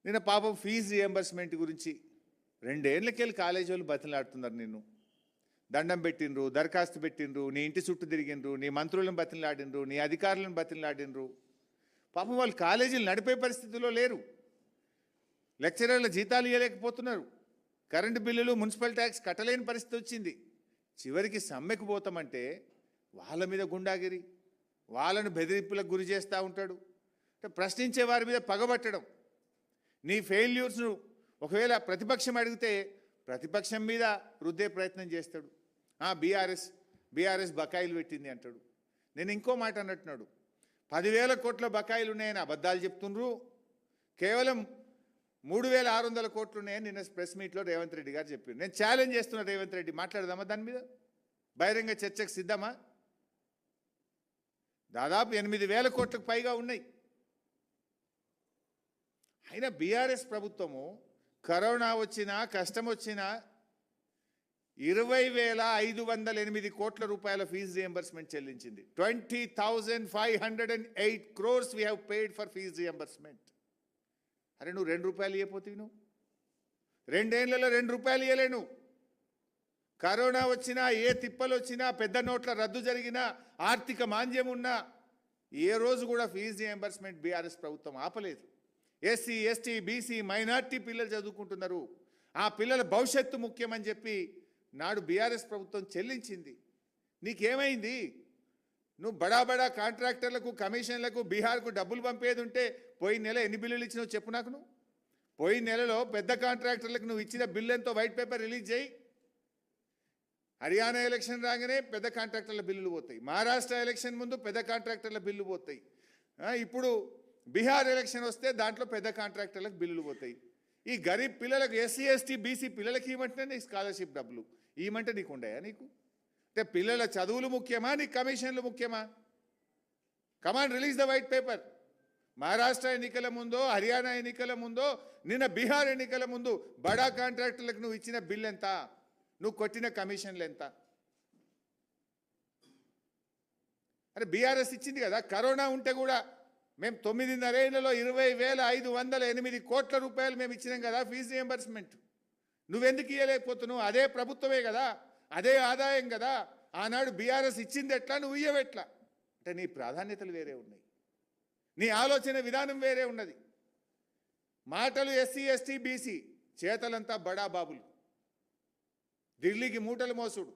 నిన్న పాపం fee reimbursement గురించి 2 ఏళ్ళకెళ్ళి కాలేజీ వాళ్ళు బతిలాడుతున్నారు. నిన్ను దండం పెట్టిండ్రు, దరఖాస్తు పెట్టిండ్రు, నీ ఇంటి చుట్టూ తిరిగిండ్రు, నీ మంత్రులను బతిలాడిండ్రు, నీ అధికారులను బతిలాడిండ్రు. పాపం వాళ్ళు కాలేజీలు నడిపే పరిస్థితిలో లేరు. లెక్చరర్ల జీతాలు ఇవ్వలేకపోతున్నారు. కరెంటు బిల్లులు, మున్సిపల్ ట్యాక్స్ కట్టలేని పరిస్థితి వచ్చింది. చివరికి సమ్మెకు పోతామంటే వాళ్ళ మీద గుండాగిరి, వాళ్ళను బెదిరింపులకు గురి చేస్తూ ఉంటాడు. ప్రశ్నించే వారి మీద పగబట్టడం. నీ ఫెయిల్యూర్స్ను ఒకవేళ ప్రతిపక్షం అడిగితే ప్రతిపక్షం మీద రుద్దే ప్రయత్నం చేస్తాడు. బీఆర్ఎస్ బకాయిలు పెట్టింది అంటాడు. నేను ఇంకో మాట అన్నట్టున్నాడు, 10,000 కోట్ల బకాయిలు ఉన్నాయని అబద్ధాలు చెప్తుండ్రు. కేవలం 3,600 కోట్లు ఉన్నాయని నిన్న ప్రెస్ మీట్లో రేవంత్ రెడ్డి గారు చెప్పారు. నేను ఛాలెంజ్ చేస్తున్నా, రేవంత్ రెడ్డి మాట్లాడదామా దాని మీద? బహిరంగ చర్చకు సిద్ధమా? దాదాపు 8,000 కోట్లకు పైగా ఉన్నాయి. అయినా బీఆర్ఎస్ ప్రభుత్వము కరోనా వచ్చినా కష్టం వచ్చినా 20,508 కోట్ల రూపాయల fee reimbursement చెల్లించింది. 20,508 crores we have paid for fees reimbursement. అరే నువ్వు 2 రూపాయలు ఇవ్వపోతేవి, నువ్వు 2 ఏళ్లలో 2 రూపాయలు ఇవ్వలే. నువ్వు కరోనా వచ్చినా, ఏ తిప్పలు వచ్చినా, పెద్ద నోట్ల రద్దు జరిగినా, ఆర్థిక మాంద్యం ఉన్నా ఏ రోజు కూడా ఫీజు రియంబర్స్మెంట్ బీఆర్ఎస్ ప్రభుత్వం ఆపలేదు. ఎస్సీ, ఎస్టీ, బీసీ, మైనార్టీ పిల్లలు చదువుకుంటున్నారు. ఆ పిల్లల భవిష్యత్తు ముఖ్యమని చెప్పి నాడు బీఆర్ఎస్ ప్రభుత్వం చెల్లించింది. నీకేమైంది? నువ్వు బడా కాంట్రాక్టర్లకు, కమిషన్లకు, బీహార్కు డబ్బులు పంపేది ఉంటే పోయిన నెల ఎన్ని బిల్లులు ఇచ్చినావు చెప్పు నాకు. నువ్వు పోయిన నెలలో పెద్ద కాంట్రాక్టర్లకు నువ్వు ఇచ్చిన బిల్లు ఎంతో వైట్ పేపర్ రిలీజ్ చేయి. హర్యానా ఎలక్షన్ రాగానే పెద్ద కాంట్రాక్టర్ల బిల్లులు పోతాయి. మహారాష్ట్ర ఎలక్షన్ ముందు పెద్ద కాంట్రాక్టర్ల బిల్లు పోతాయి. ఇప్పుడు బీహార్ ఎలక్షన్ వస్తే దాంట్లో పెద్ద కాంట్రాక్టర్లకు బిల్లులు పోతాయి. ఈ గరీబ్ పిల్లలకు, ఎస్సీ, ఎస్టీ, బీసీ పిల్లలకి ఇవ్వమంటే నీకు స్కాలర్షిప్ డబ్బులు ఇవ్వమంటే నీకు ఉండయా? నీకు అంటే పిల్లల చదువులు ముఖ్యమా, నీకు కమిషన్లు ముఖ్యమా? Command release the white paper. Maharashtra ఎన్నికల ముందో, హర్యానా ఎన్నికల ముందో, నిన్న బీహార్ ఎన్నికల ముందు బడా కాంట్రాక్టర్లకు నువ్వు ఇచ్చిన బిల్ ఎంత, నువ్వు కొట్టిన కమిషన్లు ఎంత? అరే బీఆర్ఎస్ ఇచ్చింది కదా. కరోనా ఉంటే కూడా మేము 9.5 ఏళ్లలో 20,508 కోట్ల రూపాయలు మేము ఇచ్చినాం కదా ఫీజు రియంబర్స్మెంట్. నువ్వెందుకు ఇవ్వలేకపోతున్నావు? అదే ప్రభుత్వమే కదా, అదే ఆదాయం కదా. ఆనాడు బీఆర్ఎస్ ఇచ్చింది ఎట్లా, నువ్వు ఇయ్యవెట్లా? అంటే నీ ప్రాధాన్యతలు వేరే ఉన్నాయి, నీ ఆలోచన విధానం వేరే ఉన్నది. మాటలు ఎస్సీ, ఎస్టీ, బీసీ, చేతలంతా బడా బాబులు. ఢిల్లీకి మూటలు మోసుడు,